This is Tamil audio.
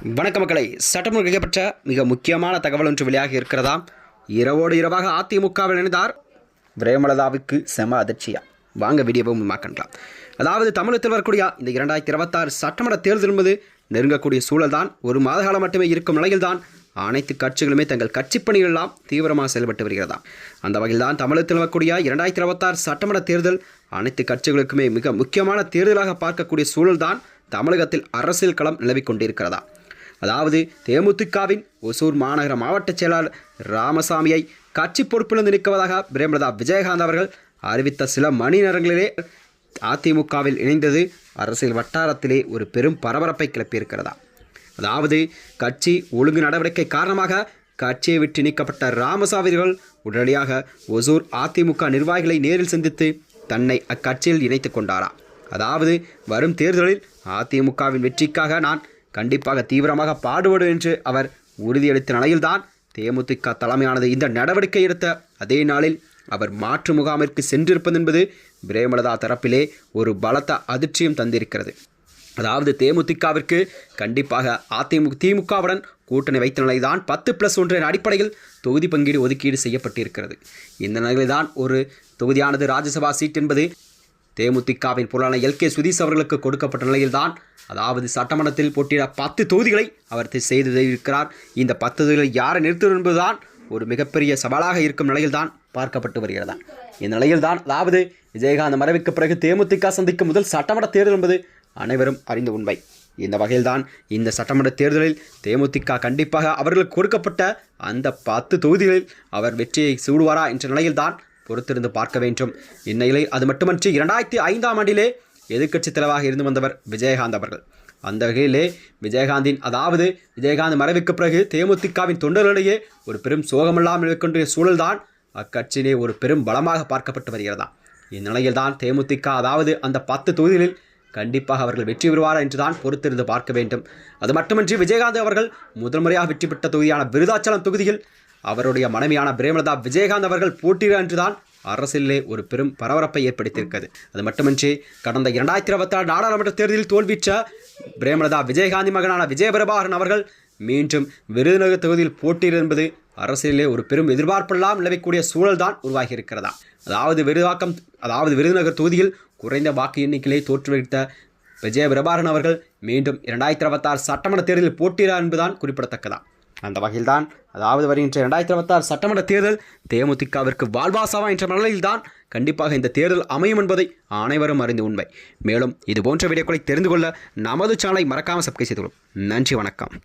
வணக்க மக்களை, சட்டமும் கிடைக்கப்பட்ட மிக முக்கியமான தகவல் ஒன்று வெளியாகி இருக்கிறதாம். இரவோடு இரவாக அதிமுகவில் இணைந்தார் பிரேமலதாவுக்கு செம அதிர்ச்சியா. வாங்க வீடியோவை முன்மாக்கலாம். அதாவது தமிழகத்தில் வரக்கூடிய இந்த 2026 சட்டமன்ற தேர்தல் என்பது நெருங்கக்கூடிய சூழல் தான். ஒரு மாத காலம் மட்டுமே இருக்கும் நிலையில்தான் அனைத்து கட்சிகளுமே தங்கள் கட்சி பணிகள் எல்லாம் தீவிரமாக செயல்பட்டு வருகிறதா. அந்த வகையில் தான் தமிழகத்தில் வரக்கூடிய 2026 சட்டமன்ற தேர்தல் அனைத்து கட்சிகளுக்குமே மிக முக்கியமான தேர்தலாக பார்க்கக்கூடிய சூழல் தான் தமிழகத்தில் அரசியல் களம் நிலவிக் கொண்டிருக்கிறதா. அதாவது தேமுதிகவின் ஒசூர் மாநகர மாவட்ட செயலாளர் ராமசாமியை கட்சி பொறுப்பிலிருந்து நீக்குவதாக பிரேமலதா விஜயகாந்த் அவர்கள் அறிவித்த சில மணி நேரங்களிலே அதிமுகவில் இணைந்தது அரசியல் வட்டாரத்திலே ஒரு பெரும் பரபரப்பை கிளப்பியிருக்கிறதா. அதாவது கட்சி ஒழுங்கு நடவடிக்கை காரணமாக கட்சியை விட்டு நீக்கப்பட்ட ராமசாமி அவர்கள் உடனடியாக ஒசூர் அதிமுக நிர்வாகிகளை நேரில் சந்தித்து தன்னை அக்கட்சியில் இணைத்துக் கொண்டாரா. அதாவது வரும் தேர்தலில் அதிமுகவின் வெற்றிக்காக நான் கண்டிப்பாக தீவிரமாக பாடுபடும் என்று அவர் உறுதியளித்த நிலையில்தான் தேமுதிக தலைமையானது இந்த நடவடிக்கை எடுத்த அதே நாளில் அவர் மாற்று முகாமிற்கு சென்றிருப்பது என்பது பிரேமலதா தரப்பிலே ஒரு பலத்த அதிர்ச்சியும் தந்திருக்கிறது. அதாவது தேமுதிகவிற்கு கண்டிப்பாக திமுகவுடன் கூட்டணி வைத்த நிலைதான் 10+1 அடிப்படையில் தொகுதி பங்கீடு ஒதுக்கீடு செய்யப்பட்டிருக்கிறது. இந்த நிலையில்தான் ஒரு தொகுதியானது ராஜ்யசபா சீட் என்பது தேமுதிகவின் பொருளான எல்கே சுதீஷ் அவர்களுக்கு கொடுக்கப்பட்ட நிலையில்தான், அதாவது சட்டமன்றத்தில் போட்டியிட 10 தொகுதிகளை அவர் செய்திருக்கிறார். இந்த 10 தொகுதிகளை யாரை நிறுத்துவது என்பதுதான் ஒரு மிகப்பெரிய சவாலாக இருக்கும் நிலையில்தான் பார்க்கப்பட்டு வருகிறதா. இந்த நிலையில்தான் அதாவது விஜயகாந்த் மறைவுக்கு பிறகு தேமுதிக சந்திக்கும் முதல் சட்டமன்ற தேர்தல் என்பது அனைவரும் அறிந்த உண்மை. இந்த வகையில்தான் இந்த சட்டமன்ற தேர்தலில் தேமுதிக கண்டிப்பாக அவர்களுக்கு கொடுக்கப்பட்ட அந்த 10 தொகுதிகளில் அவர் வெற்றியை சூடுவாரா என்ற நிலையில்தான் பொறுத்திருந்து பார்க்க வேண்டும். இந்நிலையில் அது மட்டுமன்றி 2005ஆம் ஆண்டிலே எதிர்க்கட்சி தலைவராக இருந்து வந்தவர் விஜயகாந்த் அவர்கள். அந்த வகையிலே விஜயகாந்த் மறைவுக்கு பிறகு தேமுதிகவின் தொண்டர்களிடையே ஒரு பெரும் சோகமில்லாமல் இருக்கின்ற சூழல்தான் அக்கட்சியிலே ஒரு பெரும் பலமாக பார்க்கப்பட்டு வருகிறதா. இந்நிலையில்தான் தேமுதிக அந்த 10 தொகுதிகளில் கண்டிப்பாக அவர்கள் வெற்றி பெறுவார் என்றுதான் பொறுத்திருந்து பார்க்க வேண்டும். அது மட்டுமின்றி விஜயகாந்த் அவர்கள் முதல் முறையாக வெற்றி பெற்ற தொகுதியான விருதாச்சலம் தொகுதியில் அவருடைய மனைவியான பிரேமலதா விஜயகாந்த் அவர்கள் போட்டியிட என்றுதான் அரசியலிலே ஒரு பெரும் பரபரப்பை ஏற்படுத்தியிருக்கிறது. அது மட்டுமின்றி கடந்த 2026 நாடாளுமன்ற தேர்தலில் தோல்விற்ற பிரேமலதா விஜயகாந்தி மகனான விஜயபிரபாகரன் அவர்கள் மீண்டும் விருதுநகர் தொகுதியில் போட்டியிட என்பது அரசியலிலே ஒரு பெரும் எதிர்பார்ப்பெல்லாம் நிலவக்கூடிய சூழல் தான் உருவாகி இருக்கிறதா. விருதுநகர் தொகுதியில் குறைந்த வாக்கு எண்ணிக்கையை தோற்றுவித்த விஜயபிரபாகரன் அவர்கள் மீண்டும் 2026 சட்டமன்ற தேர்தலில் போட்டியிட என்பதுதான் குறிப்பிடத்தக்கதா. அந்த வகையில்தான் வருகின்ற 2026 சட்டமன்ற தேர்தல் தேமுதிகவிற்கு வாழ்வாசாவா என்ற நிலையில்தான் கண்டிப்பாக இந்த தேர்தல் அமையும் என்பதை அனைவரும் அறிந்த உண்மை. மேலும் இது போன்ற வீடியோக்களை தெரிந்து கொள்ள நமது சேனலை மறக்காமல் சப்ஸ்கிரைப் செய்து கொள்ளும். நன்றி, வணக்கம்.